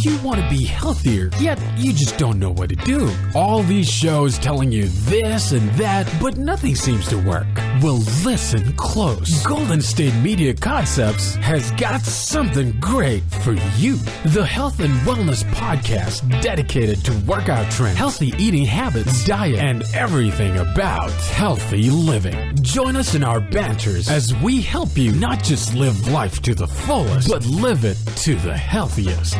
you want to be healthier, yet you just don't know what to do? All these shows telling you this and that, but nothing seems to work. Well, listen close. Golden State Media Concepts has got something great for you. The Health and Wellness Podcast dedicated to workout trends, healthy eating habits, diet, and everything about healthy living. Join us in our banters as we help you not just live life to the fullest, but live it to the healthiest.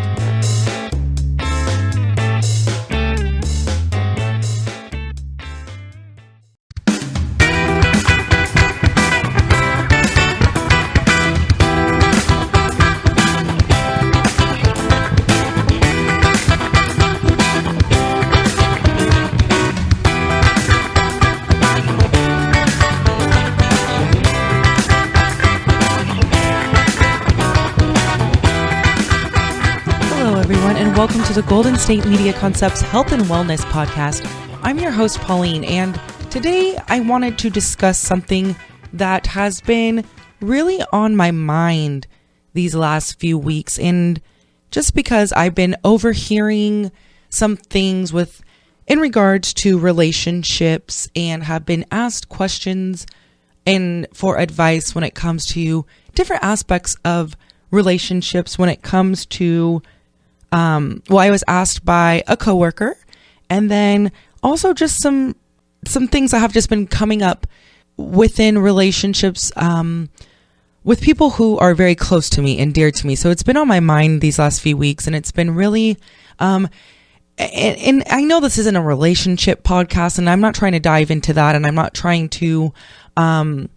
Welcome to the Golden State Media Concepts Health and Wellness Podcast. I'm your host, Pauline, and today I wanted to discuss something that has been really on my mind these last few weeks. And just because I've been overhearing some things in regards to relationships and have been asked questions and for advice when it comes to different aspects of relationships, when it comes to I was asked by a coworker, and then also just some things that have just been coming up within relationships with people who are very close to me and dear to me. So it's been on my mind these last few weeks, and it's been really and I know this isn't a relationship podcast, and I'm not trying to dive into that, and I'm not trying to I'm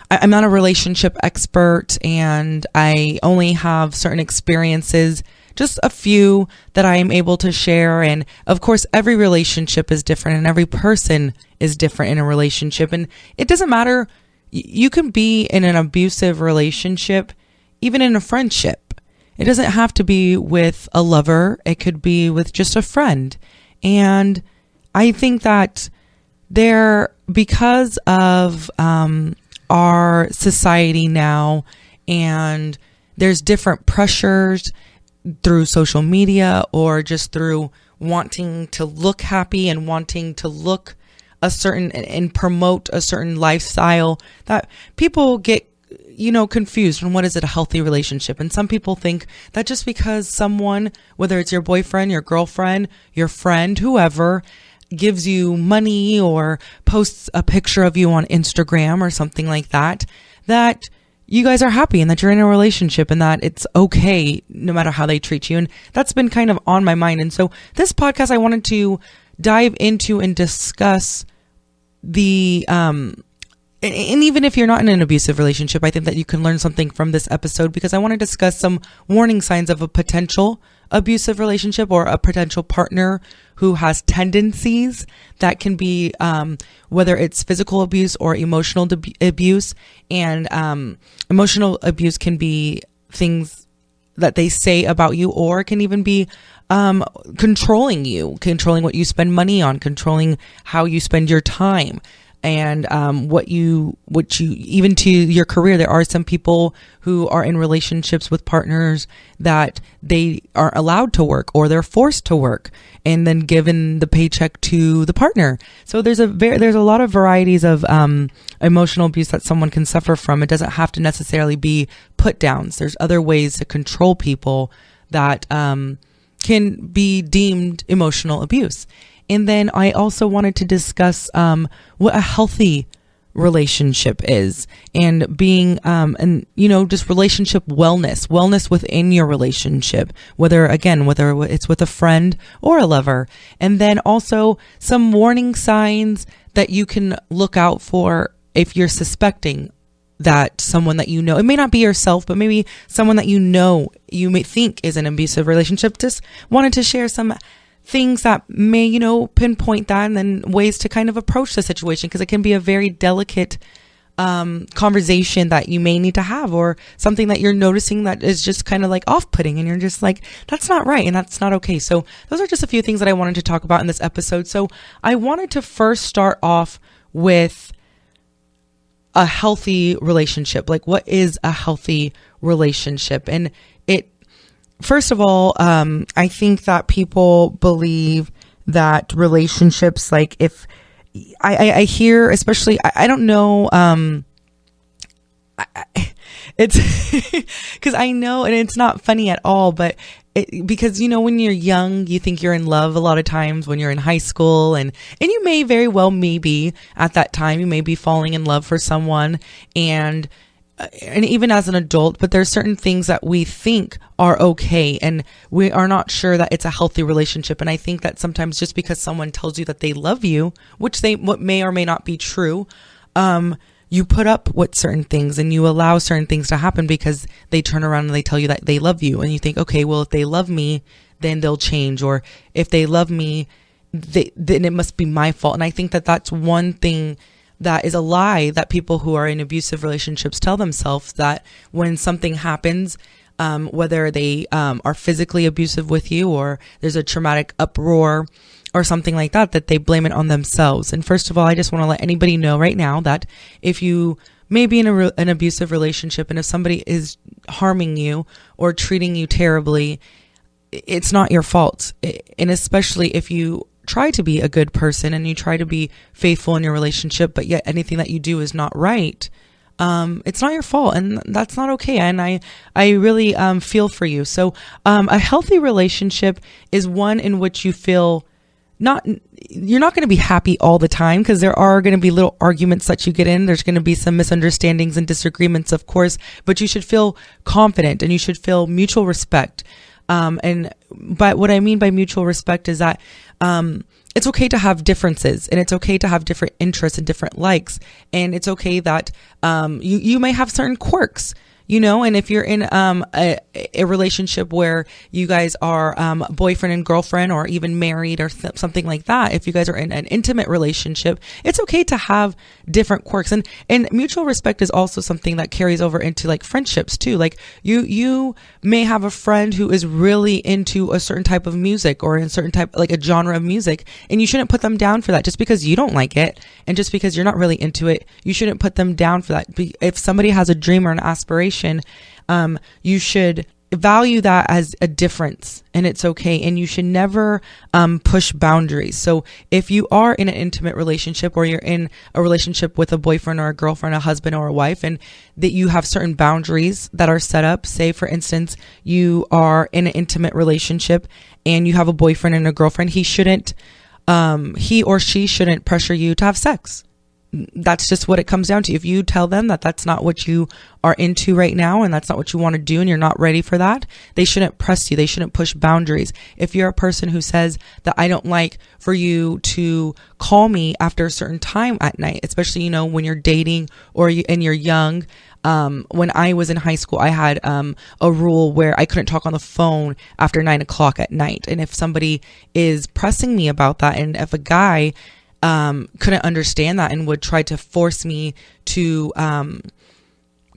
not a relationship expert, and I only have certain experiences, just a few that I am able to share. And of course, every relationship is different and every person is different in a relationship. And it doesn't matter. You can be in an abusive relationship, even in a friendship. It doesn't have to be with a lover. It could be with just a friend. And I think that because of our society now, and there's different pressures through social media or just through wanting to look happy and wanting to look a certain and promote a certain lifestyle, that people get, confused on what is it a healthy relationship. And some people think that just because someone, whether it's your boyfriend, your girlfriend, your friend, whoever, gives you money or posts a picture of you on Instagram or something like that, that you guys are happy and that you're in a relationship and that it's okay no matter how they treat you. And that's been kind of on my mind. And so this podcast, I wanted to dive into and discuss and even if you're not in an abusive relationship, I think that you can learn something from this episode, because I want to discuss some warning signs of a potential abusive relationship or a potential partner who has tendencies that can be whether it's physical abuse or emotional abuse. And emotional abuse can be things that they say about you, or it can even be controlling you, controlling what you spend money on, controlling how you spend your time. And what you even to your career. There are some people who are in relationships with partners that they aren't allowed to work, or they're forced to work and then given the paycheck to the partner. So there's a lot of varieties of emotional abuse that someone can suffer from. It doesn't have to necessarily be put downs. There's other ways to control people that can be deemed emotional abuse. And then I also wanted to discuss what a healthy relationship is, and being, just relationship wellness within your relationship, whether it's with a friend or a lover. And then also some warning signs that you can look out for if you're suspecting that someone that you know, it may not be yourself, but maybe someone that you may think is an abusive relationship. Just wanted to share some things that may, pinpoint that, and then ways to kind of approach the situation, because it can be a very delicate conversation that you may need to have, or something that you're noticing that is just kind of like off-putting, and you're just like, that's not right and that's not okay. So those are just a few things that I wanted to talk about in this episode. So I wanted to first start off with a healthy relationship. Like, what is a healthy relationship? And first of all, I think that people believe that relationships, like if I hear, especially, I don't know, it's because I know, and it's not funny at all, but because, when you're young, you think you're in love a lot of times when you're in high school, and you may very well, maybe at that time, you may be falling in love for someone, and even as an adult, but there's certain things that we think are okay, and we are not sure that it's a healthy relationship. And I think that sometimes just because someone tells you that they love you, which what may or may not be true, you put up with certain things and you allow certain things to happen because they turn around and they tell you that they love you. And you think, okay, well, if they love me, then they'll change. Or if they love me, then it must be my fault. And I think that that's one thing that is a lie that people who are in abusive relationships tell themselves, that when something happens, whether they are physically abusive with you or there's a traumatic uproar or something like that, that they blame it on themselves. And first of all, I just want to let anybody know right now that if you may be in an abusive relationship, and if somebody is harming you or treating you terribly, it's not your fault. And especially if you try to be a good person and you try to be faithful in your relationship, but yet anything that you do is not right, it's not your fault, and that's not okay. And I really feel for you. So a healthy relationship is one in which you feel you're not going to be happy all the time, because there are going to be little arguments that you get in. There's going to be some misunderstandings and disagreements, of course, but you should feel confident and you should feel mutual respect. But what I mean by mutual respect is that it's okay to have differences, and it's okay to have different interests and different likes. And it's okay that you may have certain quirks, and if you're in a relationship where you guys are boyfriend and girlfriend, or even married or something like that, if you guys are in an intimate relationship, it's okay to have different quirks. And mutual respect is also something that carries over into like friendships too. Like you may have a friend who is really into a certain type of music, or in a certain type, like a genre of music, and you shouldn't put them down for that just because you don't like it, and just because you're not really into it. You shouldn't put them down for that. If somebody has a dream or an aspiration, you should value that as a difference, and it's okay. And you should never push boundaries. So if you are in an intimate relationship, or you're in a relationship with a boyfriend or a girlfriend, a husband or a wife, and that you have certain boundaries that are set up, say for instance, you are in an intimate relationship and you have a boyfriend and a girlfriend, he or she shouldn't pressure you to have sex. That's just what it comes down to. If you tell them that that's not what you are into right now, and that's not what you want to do, and you're not ready for that, they shouldn't press you. They shouldn't push boundaries. If you're a person who says that I don't like for you to call me after a certain time at night, especially, when you're dating and you're young. When I was in high school, I had a rule where I couldn't talk on the phone after 9:00 at night. And if somebody is pressing me about that, and if a guy couldn't understand that and would try to force me to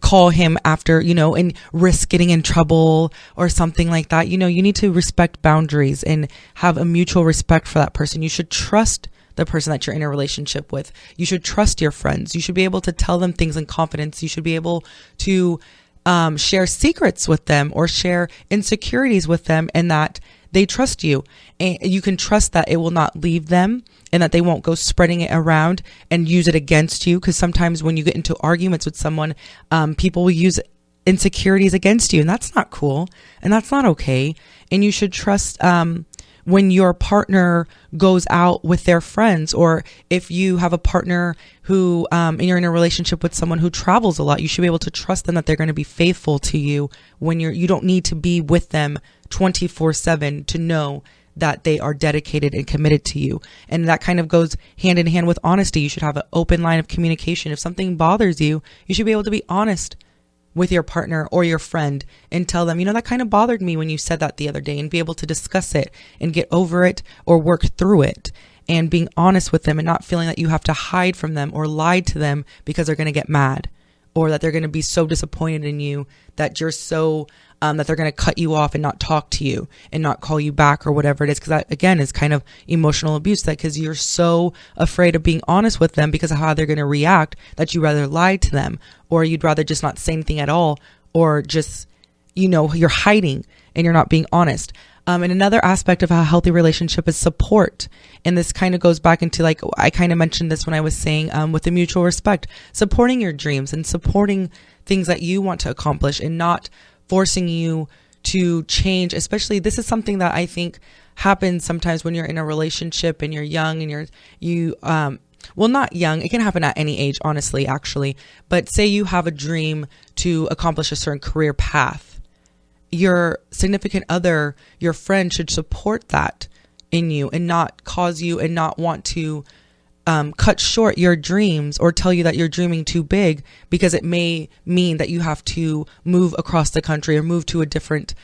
call him after, and risk getting in trouble or something like that, you need to respect boundaries and have a mutual respect for that person. You should trust the person that you're in a relationship with. You should trust your friends. You should be able to tell them things in confidence. You should be able to share secrets with them, or share insecurities with them, and that they trust you, and you can trust that it will not leave them, and that they won't go spreading it around and use it against you. Because sometimes when you get into arguments with someone, people will use insecurities against you, and that's not cool, and that's not okay. And you should trust when your partner goes out with their friends, or if you have a partner who, and you're in a relationship with someone who travels a lot, you should be able to trust them that they're going to be faithful to you when you don't need to be with them 24/7 to know that they are dedicated and committed to you. And that kind of goes hand in hand with honesty. You should have an open line of communication. If something bothers you, you should be able to be honest with your partner or your friend and tell them, that kind of bothered me when you said that the other day, and be able to discuss it and get over it or work through it, and being honest with them and not feeling that you have to hide from them or lie to them because they're going to get mad, or that they're going to be so disappointed in you that you're so that they're going to cut you off and not talk to you and not call you back or whatever it is. Because that, again, is kind of emotional abuse, that because you're so afraid of being honest with them because of how they're going to react, that you rather lie to them, or you'd rather just not say anything at all, or just, you're hiding. and you're not being honest. And another aspect of a healthy relationship is support. And this kind of goes back into, like, I kind of mentioned this when I was saying, with the mutual respect, supporting your dreams and supporting things that you want to accomplish and not forcing you to change. Especially, this is something that I think happens sometimes when you're in a relationship and you're young and well, not young. It can happen at any age, honestly, actually. But say you have a dream to accomplish a certain career path. Your significant other, your friend, should support that in you and not cause you and not want to cut short your dreams or tell you that you're dreaming too big, because it may mean that you have to move across the country or move to a different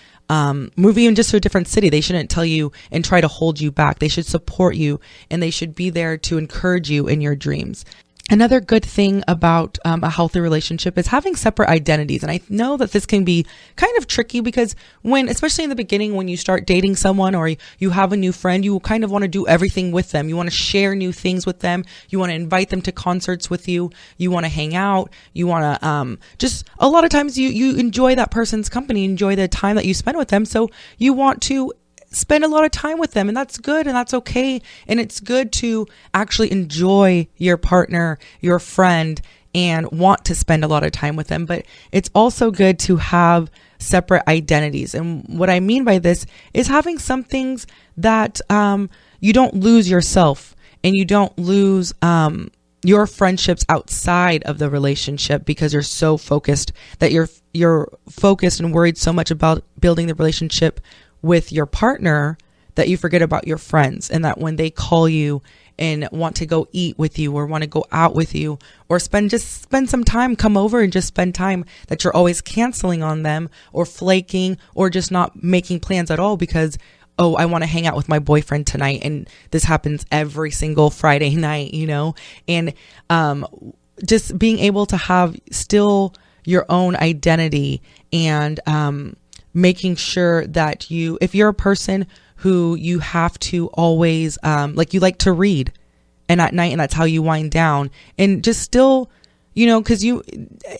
move even just to a different city. They shouldn't tell you and try to hold you back. They should support you, and they should be there to encourage you in your dreams. Another good thing about a healthy relationship is having separate identities. And I know that this can be kind of tricky because especially in the beginning, when you start dating someone or you have a new friend, you kind of want to do everything with them. You want to share new things with them. You want to invite them to concerts with you. You want to hang out. You want to just a lot of times you enjoy that person's company, enjoy the time that you spend with them. So you want to spend a lot of time with them, and that's good and that's okay. And it's good to actually enjoy your partner, your friend, and want to spend a lot of time with them. But it's also good to have separate identities. And what I mean by this is having some things that you don't lose yourself, and you don't lose your friendships outside of the relationship because you're so focused that you're focused and worried so much about building the relationship with your partner that you forget about your friends, and that when they call you and want to go eat with you or want to go out with you or spend some time, come over and just spend time, that you're always canceling on them or flaking or just not making plans at all because, oh, I want to hang out with my boyfriend tonight. And this happens every single Friday night, and just being able to have still your own identity and making sure that if you're a person who you have to always, like you like to read and at night, and that's how you wind down, and just still, cause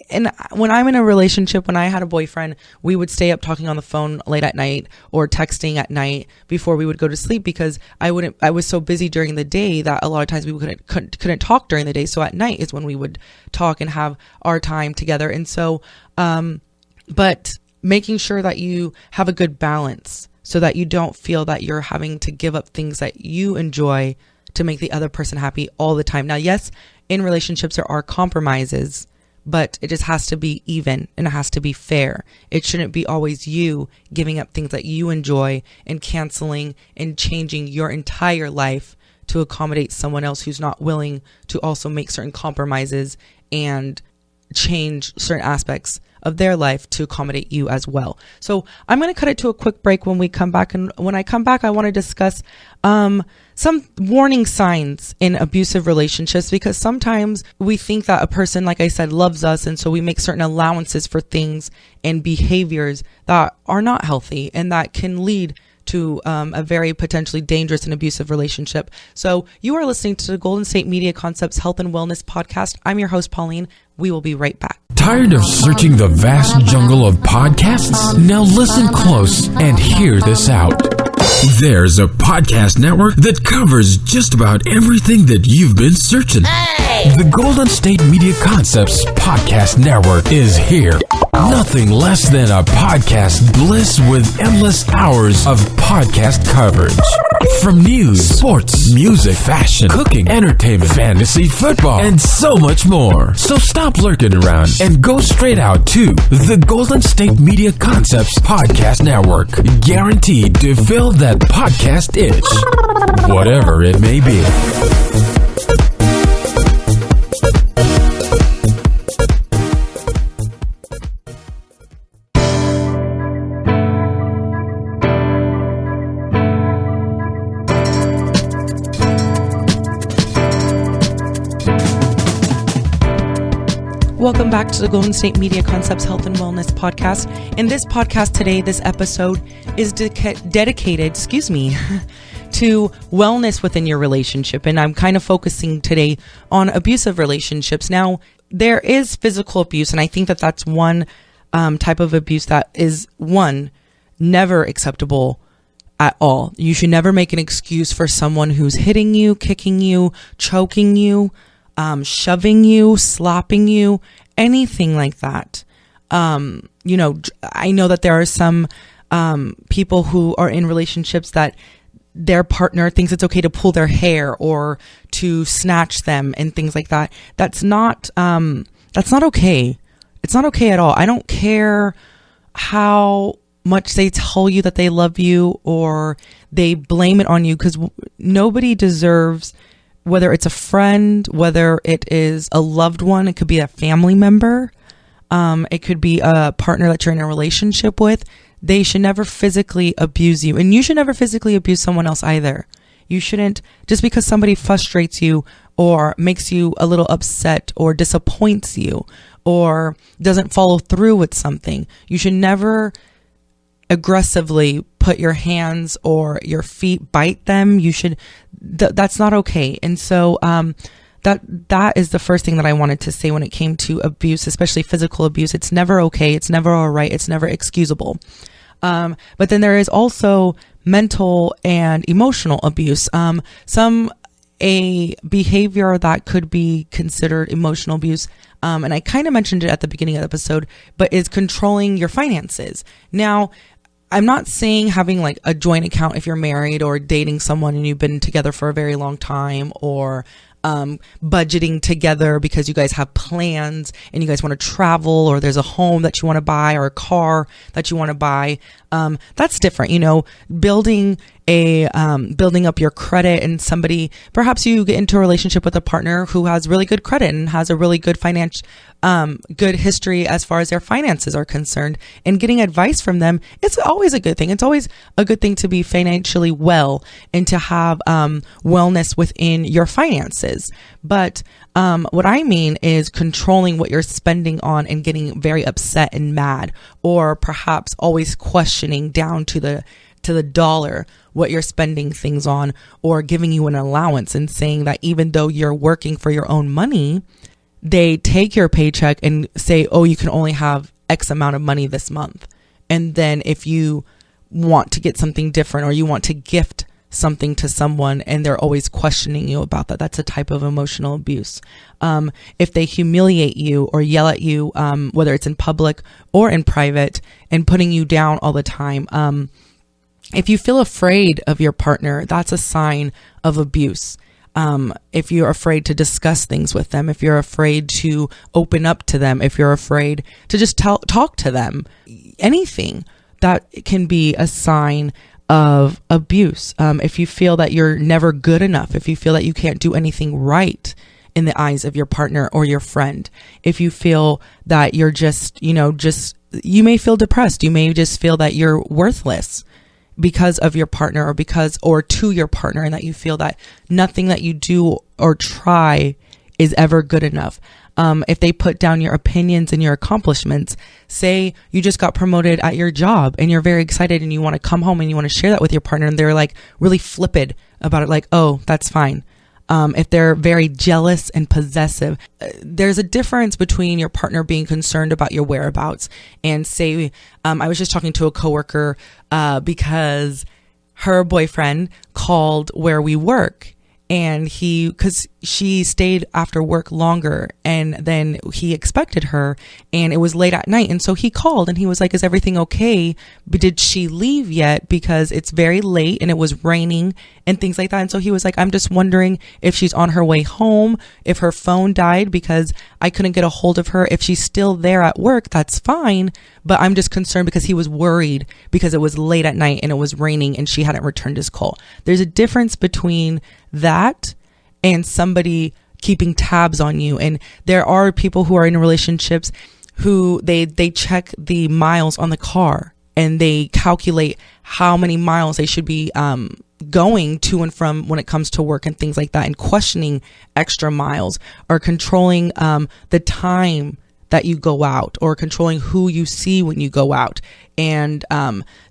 and when I'm in a relationship, when I had a boyfriend, we would stay up talking on the phone late at night or texting at night before we would go to sleep, because I was so busy during the day that a lot of times we couldn't talk during the day. So at night is when we would talk and have our time together. And so, but making sure that you have a good balance so that you don't feel that you're having to give up things that you enjoy to make the other person happy all the time. Now, yes, in relationships, there are compromises, but it just has to be even and it has to be fair. It shouldn't be always you giving up things that you enjoy and canceling and changing your entire life to accommodate someone else who's not willing to also make certain compromises and change certain aspects of their life to accommodate you as well. So I'm going to cut it to a quick break when we come back. And when I come back, I want to discuss some warning signs in abusive relationships, because sometimes we think that a person, like I said, loves us. And so we make certain allowances for things and behaviors that are not healthy and that can lead to a very potentially dangerous and abusive relationship. So you are listening to the Golden State Media Concepts Health and Wellness Podcast. I'm your host, Pauline. We will be right back. Tired of searching the vast jungle of podcasts? Now listen close and hear this out. There's a podcast network that covers just about everything that you've been searching. Hey! The Golden State Media Concepts Podcast Network is here. Nothing less than a podcast bliss with endless hours of podcast coverage. From news, sports, music, fashion, cooking, entertainment, fantasy, football, and so much more. So stop lurking around and go straight out to the Golden State Media Concepts Podcast Network. Guaranteed to fill that podcast itch, whatever it may be. Welcome back to the Golden State Media Concepts Health and Wellness Podcast. In this podcast today, this episode is dedicated, to wellness within your relationship. And I'm kind of focusing today on abusive relationships. Now, there is physical abuse, and I think that that's one type of abuse that is, one, never acceptable at all. You should never make an excuse for someone who's hitting you, kicking you, choking you, shoving you, slapping you, anything like that. You know, I know that there are some people who are in relationships that their partner thinks it's okay to pull their hair or to snatch them and things like that. That's not okay. It's not okay at all. I don't care how much they tell you that they love you or they blame it on you, because nobody deserves, whether it's a friend, whether it is a loved one, it could be a family member, it could be a partner that you're in a relationship with. They should never physically abuse you, and you should never physically abuse someone else either. You shouldn't, just because somebody frustrates you or makes you a little upset or disappoints you or doesn't follow through with something, you should never aggressively put your hands or your feet, bite them. You should, that's not okay. And so, that is the first thing that I wanted to say when it came to abuse, especially physical abuse. It's never okay. It's never all right. It's never excusable. But then there is also mental and emotional abuse. A behavior that could be considered emotional abuse, and I kind of mentioned it at the beginning of the episode, but is controlling your finances. Now, I'm not saying having like a joint account if you're married or dating someone and you've been together for a very long time, or budgeting together because you guys have plans and you guys want to travel, or there's a home that you want to buy or a car that you want to buy. That's different, you know, building up your credit, and somebody, perhaps you get into a relationship with a partner who has really good credit and has a really good good history as far as their finances are concerned, and getting advice from them, it's always a good thing. It's always a good thing to be financially well and to have wellness within your finances. But what I mean is controlling what you're spending on and getting very upset and mad, or perhaps always questioning down to the dollar what you're spending things on, or giving you an allowance and saying that even though you're working for your own money, they take your paycheck and say, oh, you can only have X amount of money this month. And then if you want to get something different, or you want to gift something to someone, and they're always questioning you about that, that's a type of emotional abuse. If they humiliate you or yell at you, whether it's in public or in private, and putting you down all the time, if you feel afraid of your partner, that's a sign of abuse. If you're afraid to discuss things with them, if you're afraid to open up to them, if you're afraid to just talk to them, anything, that can be a sign of abuse. If you feel that you're never good enough, if you feel that you can't do anything right in the eyes of your partner or your friend, if you feel that you're you may feel depressed, you may just feel that you're worthless because of your partner, or to your partner, and that you feel that nothing that you do or try is ever good enough. If they put down your opinions and your accomplishments, say you just got promoted at your job and you're very excited and you want to come home and you want to share that with your partner, and they're like really flippant about it, like, oh, that's fine. If they're very jealous and possessive, there's a difference between your partner being concerned about your whereabouts and say, I was just talking to a coworker because her boyfriend called where we work, and because she stayed after work longer and then he expected her, and it was late at night. And so he called and he was like, is everything okay? But did she leave yet? Because it's very late and it was raining and things like that. And so he was like, I'm just wondering if she's on her way home, if her phone died because I couldn't get a hold of her. If she's still there at work, that's fine. But I'm just concerned because he was worried because it was late at night and it was raining and she hadn't returned his call. There's a difference between that and somebody keeping tabs on you. And there are people who are in relationships who they check the miles on the car and they calculate how many miles they should be going to and from when it comes to work and things like that, and questioning extra miles, or controlling the time that you go out, or controlling who you see when you go out, and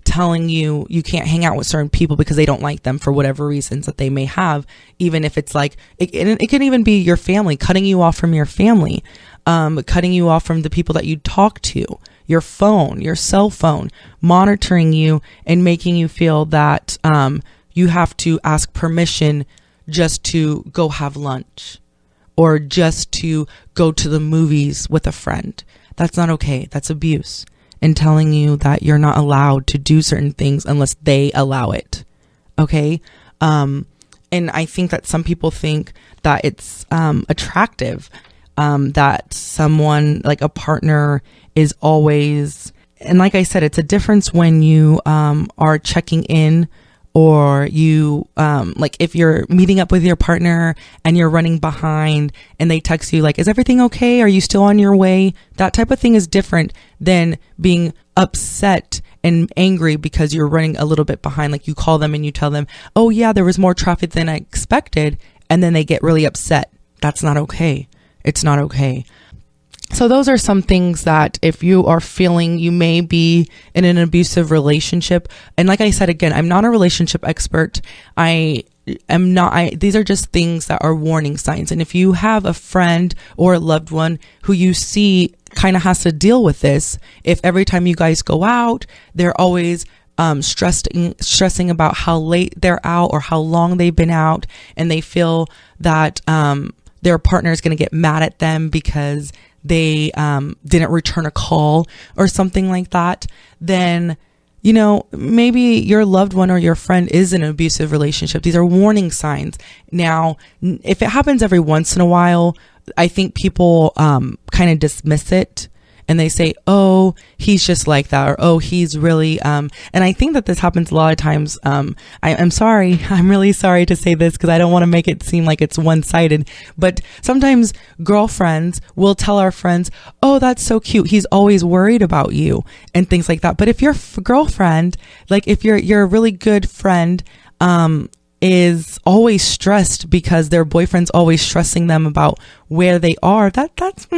telling you can't hang out with certain people because they don't like them for whatever reasons that they may have, even if it's like, it can even be your family, cutting you off from your family, cutting you off from the people that you talk to. your phone, your cell phone, monitoring you and making you feel that you have to ask permission just to go have lunch or just to go to the movies with a friend. That's not okay. That's abuse. And telling you that you're not allowed to do certain things unless they allow it. Okay? And I think that some people think that it's attractive, that someone, like a partner, is always, and like I said, it's a difference when you are checking in, or you like if you're meeting up with your partner and you're running behind and they text you like, is everything okay? Are you still on your way? That type of thing is different than being upset and angry because you're running a little bit behind. Like you call them and you tell them, oh yeah, there was more traffic than I expected. And then they get really upset. That's not okay. It's not okay. So those are some things that if you are feeling you may be in an abusive relationship, and like I said, again, I'm not a relationship expert. These are just things that are warning signs. And if you have a friend or a loved one who you see kind of has to deal with this, if every time you guys go out, they're always stressing about how late they're out or how long they've been out, and they feel that their partner is going to get mad at them because they didn't return a call or something like that, then, you know, maybe your loved one or your friend is in an abusive relationship. These are warning signs. Now, if it happens every once in a while, I think people kind of dismiss it. And they say, oh, he's just like that, or oh, he's really, and I think that this happens a lot of times. I'm sorry. I'm really sorry to say this because I don't want to make it seem like it's one-sided. But sometimes girlfriends will tell our friends, oh, that's so cute. He's always worried about you and things like that. But if your girlfriend, like if your really good friend, is always stressed because their boyfriend's always stressing them about where they are, that's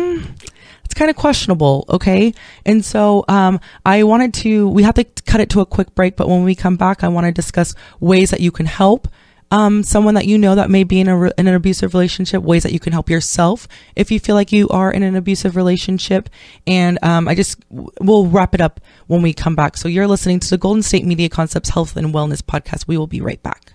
it's kind of questionable. Okay. And so, we have to cut it to a quick break, but when we come back, I want to discuss ways that you can help, someone that you know that may be in an abusive relationship, ways that you can help yourself if you feel like you are in an abusive relationship. And, we'll wrap it up when we come back. So you're listening to the Golden State Media Concepts Health and Wellness Podcast. We will be right back.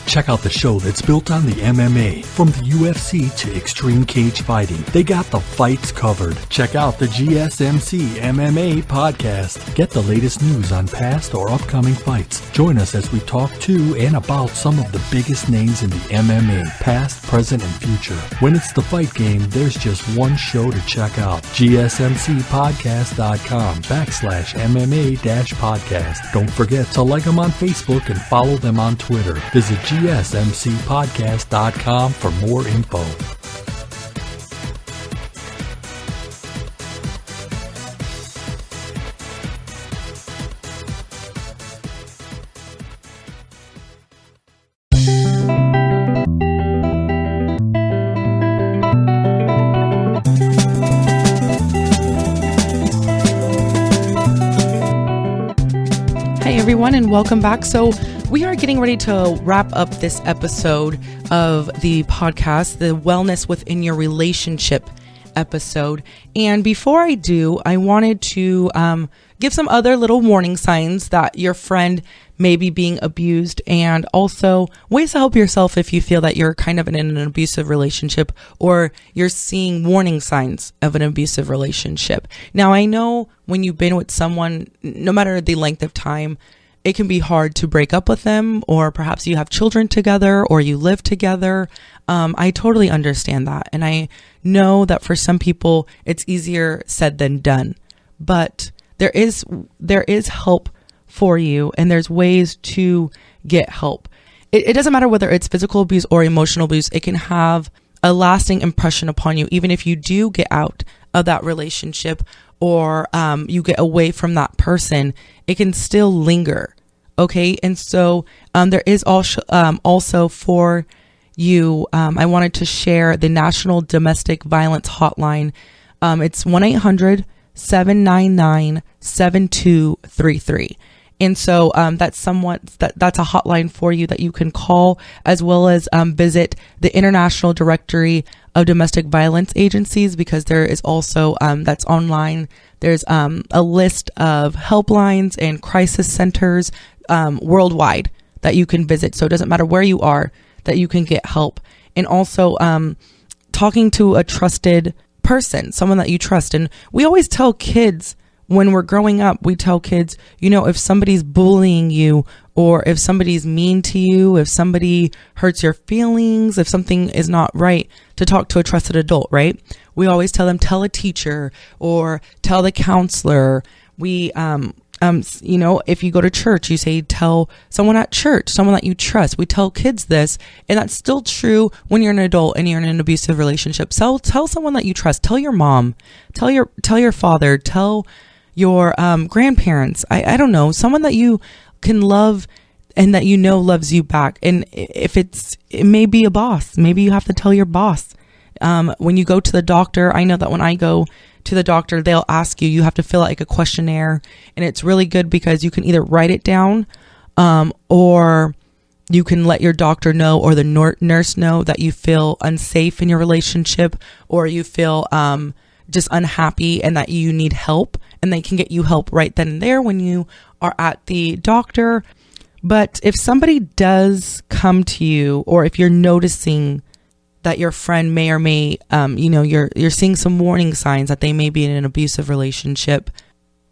Check out the show that's built on the MMA, from the UFC to extreme cage fighting. They got the fights covered. Check out the GSMC MMA podcast. Get the latest news on past or upcoming fights. Join us as we talk to and about some of the biggest names in the MMA, past, present, and future. When it's the fight game, there's just one show to check out. GSMCpodcast.com/MMA-podcast. Don't forget to like them on Facebook and follow them on Twitter. Visit GSMCpodcast.com for more info. Hey everyone, and welcome back. So we are getting ready to wrap up this episode of the podcast, the Wellness Within Your Relationship episode. And before I do, I wanted to give some other little warning signs that your friend may be being abused, and also ways to help yourself if you feel that you're kind of in an abusive relationship or you're seeing warning signs of an abusive relationship. Now, I know when you've been with someone, no matter the length of time, it can be hard to break up with them, or perhaps you have children together or you live together. I totally understand that. And I know that for some people it's easier said than done, but there is help for you, and there's ways to get help. It doesn't matter whether it's physical abuse or emotional abuse. It can have a lasting impression upon you, even if you do get out of that relationship or you get away from that person, it can still linger. Okay. And so there is also for you, I wanted to share the National Domestic Violence Hotline. It's 1-800-799-7233. And so that's a hotline for you that you can call, as well as visit the international directory of domestic violence agencies, because there is also, that's online. There's a list of helplines and crisis centers worldwide that you can visit. So it doesn't matter where you are, that you can get help. And also talking to a trusted person, someone that you trust. And we always tell kids when we're growing up, we tell kids, if somebody's bullying you, or if somebody's mean to you, if somebody hurts your feelings, if something is not right, to talk to a trusted adult, right? We always tell them, tell a teacher or tell the counselor. We, if you go to church, you say, tell someone at church, someone that you trust. We tell kids this, and that's still true when you're an adult and you're in an abusive relationship. So tell someone that you trust. Tell your mom, tell your father, tell your grandparents. I don't know, someone that you can love and that loves you back. And if it may be a boss, maybe you have to tell your boss. When you go to the doctor, I know that when I go to the doctor, they'll ask you have to fill out like a questionnaire, and it's really good because you can either write it down, or you can let your doctor know or the nurse know that you feel unsafe in your relationship, or you feel just unhappy and that you need help, and they can get you help right then and there when you are at the doctor. But if somebody does come to you, or if you're noticing that your friend may or may, you're seeing some warning signs that they may be in an abusive relationship,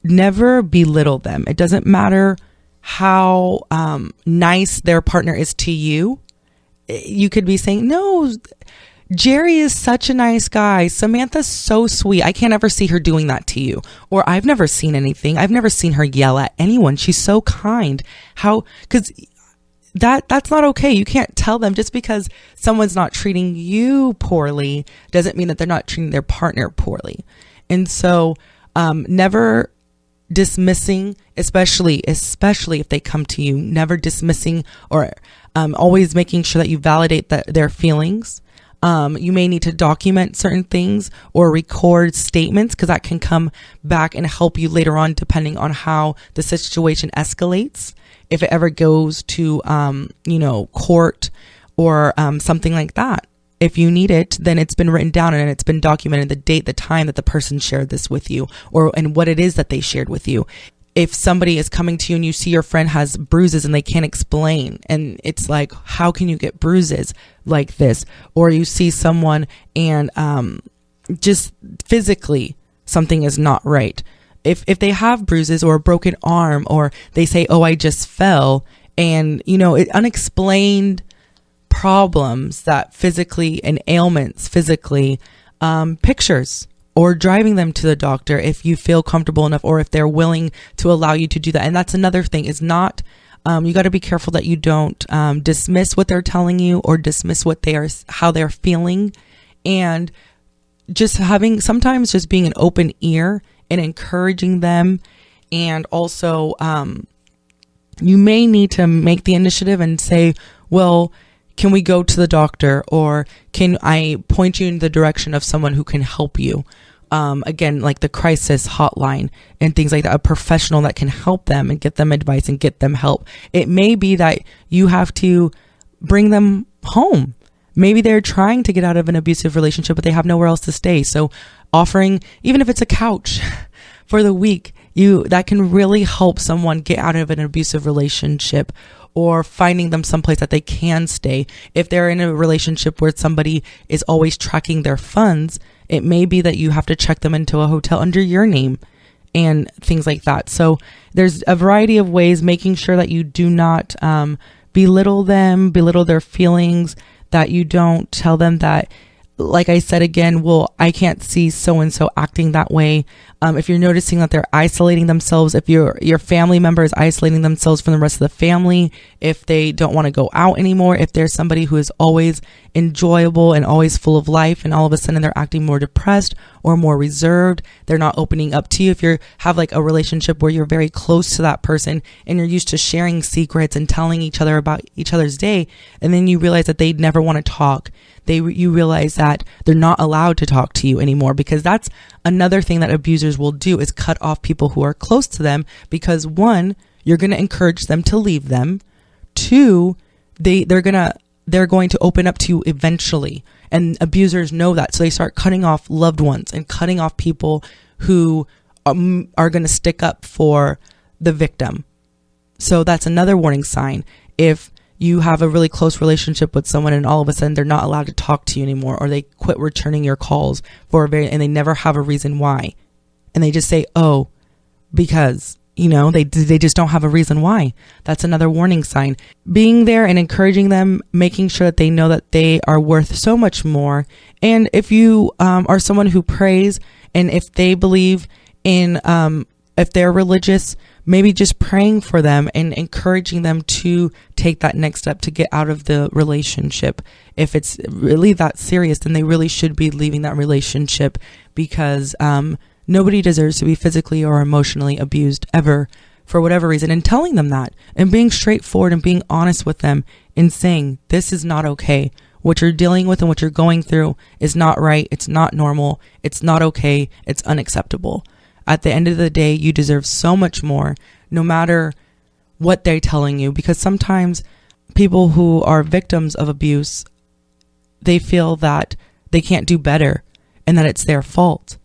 never belittle them. It doesn't matter how nice their partner is to you. You could be saying, no, Jerry is such a nice guy. Samantha's so sweet. I can't ever see her doing that to you. Or I've never seen anything. I've never seen her yell at anyone. She's so kind. Because that's not okay. You can't tell them just because someone's not treating you poorly doesn't mean that they're not treating their partner poorly. And so never dismissing, especially if they come to you, never dismissing, or always making sure that you validate their feelings. You may need to document certain things or record statements, because that can come back and help you later on, depending on how the situation escalates. If it ever goes to, court or something like that. If you need it, then it's been written down and it's been documented, the date, the time that the person shared this with you, and what it is that they shared with you. If somebody is coming to you and you see your friend has bruises and they can't explain, and it's like, how can you get bruises like this? Or you see someone and just physically something is not right. If they have bruises or a broken arm, or they say, oh, I just fell, and, unexplained problems that physically, and ailments physically, pictures, or driving them to the doctor if you feel comfortable enough, or if they're willing to allow you to do that. And that's another thing, is not, you got to be careful that you don't dismiss what they're telling you, or dismiss how they're feeling, and sometimes just being an open ear and encouraging them. And also, you may need to make the initiative and say, well, can we go to the doctor, or can I point you in the direction of someone who can help you? Again, like the crisis hotline and things like that, a professional that can help them and get them advice and get them help. It may be that you have to bring them home. Maybe they're trying to get out of an abusive relationship, but they have nowhere else to stay. So offering, even if it's a couch for the week, that can really help someone get out of an abusive relationship, or finding them someplace that they can stay. If they're in a relationship where somebody is always tracking their funds, it may be that you have to check them into a hotel under your name and things like that. So there's a variety of ways, making sure that you do not belittle their feelings, that you don't tell them that, like I said again, well, I can't see so-and-so acting that way. If you're noticing that they're isolating themselves, if your family member is isolating themselves from the rest of the family, if they don't want to go out anymore, if there's somebody who is always enjoyable and always full of life, and all of a sudden they're acting more depressed or more reserved, they're not opening up to you. If you have like a relationship where you're very close to that person and you're used to sharing secrets and telling each other about each other's day, and then you realize that they never want to talk, you realize that they're not allowed to talk to you anymore, because that's another thing that abusers will do, is cut off people who are close to them, because one, you're going to encourage them to leave them. Two, they're going to open up to you eventually. And abusers know that. So they start cutting off loved ones and cutting off people who are going to stick up for the victim. So that's another warning sign. If you have a really close relationship with someone and all of a sudden they're not allowed to talk to you anymore, or they quit returning your calls and they never have a reason why. And they just say, oh, because, they just don't have a reason why. That's another warning sign. Being there and encouraging them, making sure that they know that they are worth so much more. And if you are someone who prays, and if they believe in, if they're religious, maybe just praying for them and encouraging them to take that next step to get out of the relationship. If it's really that serious, then they really should be leaving that relationship, because nobody deserves to be physically or emotionally abused ever, for whatever reason. And telling them that, and being straightforward and being honest with them and saying, this is not okay. What you're dealing with and what you're going through is not right. It's not normal. It's not okay. It's unacceptable. At the end of the day, you deserve so much more, no matter what they're telling you, because sometimes people who are victims of abuse, they feel that they can't do better and that it's their fault.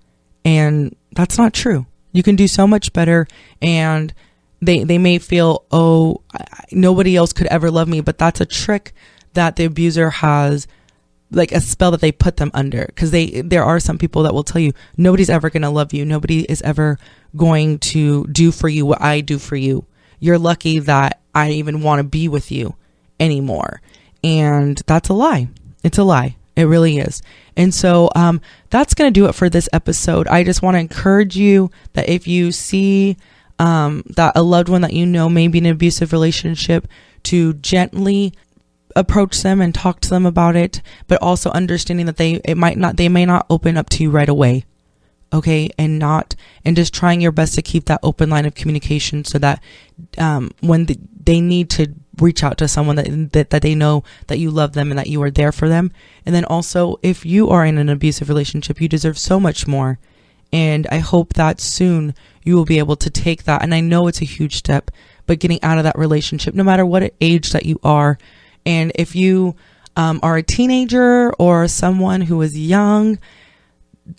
And that's not true. You can do so much better, and they may feel, oh, nobody else could ever love me, but that's a trick that the abuser has, like a spell that they put them under, because there are some people that will tell you, nobody's ever going to love you. Nobody is ever going to do for you what I do for you. You're lucky that I even want to be with you anymore. And that's a lie. It's a lie. It really is. And so that's going to do it for this episode. I just want to encourage you that if you see that a loved one that may be in an abusive relationship, to gently approach them and talk to them about it, but also understanding that they may not open up to you right away. Okay. And just trying your best to keep that open line of communication, so that when they need to reach out to someone that they know that you love them and that you are there for them. And then also, if you are in an abusive relationship, you deserve so much more. And I hope that soon you will be able to take that. And I know it's a huge step, but getting out of that relationship, no matter what age that you are. And if you are a teenager or someone who is young,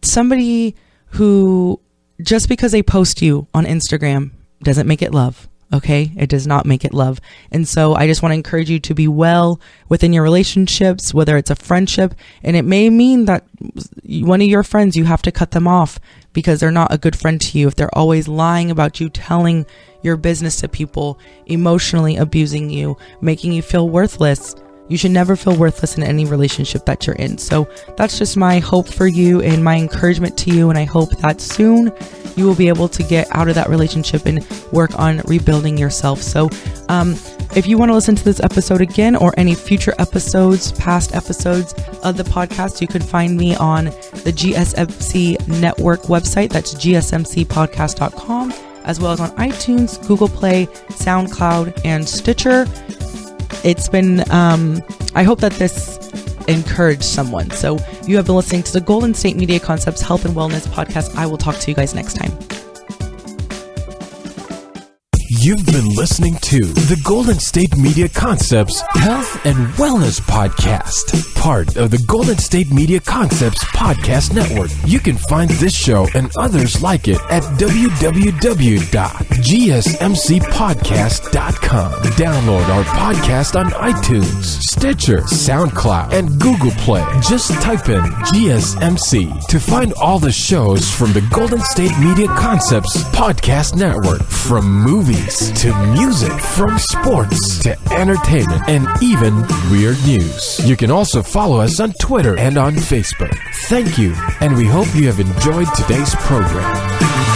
somebody who, just because they post you on Instagram doesn't make it love. Okay? It does not make it love. And so I just want to encourage you to be well within your relationships, whether it's a friendship. And it may mean that one of your friends, you have to cut them off because they're not a good friend to you. If they're always lying about you, telling your business to people, emotionally abusing you, making you feel worthless. You should never feel worthless in any relationship that you're in. So that's just my hope for you and my encouragement to you. And I hope that soon you will be able to get out of that relationship and work on rebuilding yourself. So if you want to listen to this episode again, or any future episodes, past episodes of the podcast, you can find me on the GSMC network website. That's gsmcpodcast.com, as well as on iTunes, Google Play, SoundCloud, and Stitcher. It's been, I hope that this encouraged someone. So you have been listening to the Golden State Media Concepts Health and Wellness Podcast. I will talk to you guys next time. You've been listening to the Golden State Media Concepts Health and Wellness Podcast, part of the Golden State Media Concepts Podcast Network. You can find this show and others like it at www.gsmcpodcast.com. Download our podcast on iTunes, Stitcher, SoundCloud, and Google Play. Just type in GSMC to find all the shows from the Golden State Media Concepts Podcast Network, from movies to music, from sports to entertainment, and even weird news. You can also follow us on Twitter and on Facebook. Thank you, and we hope you have enjoyed today's program.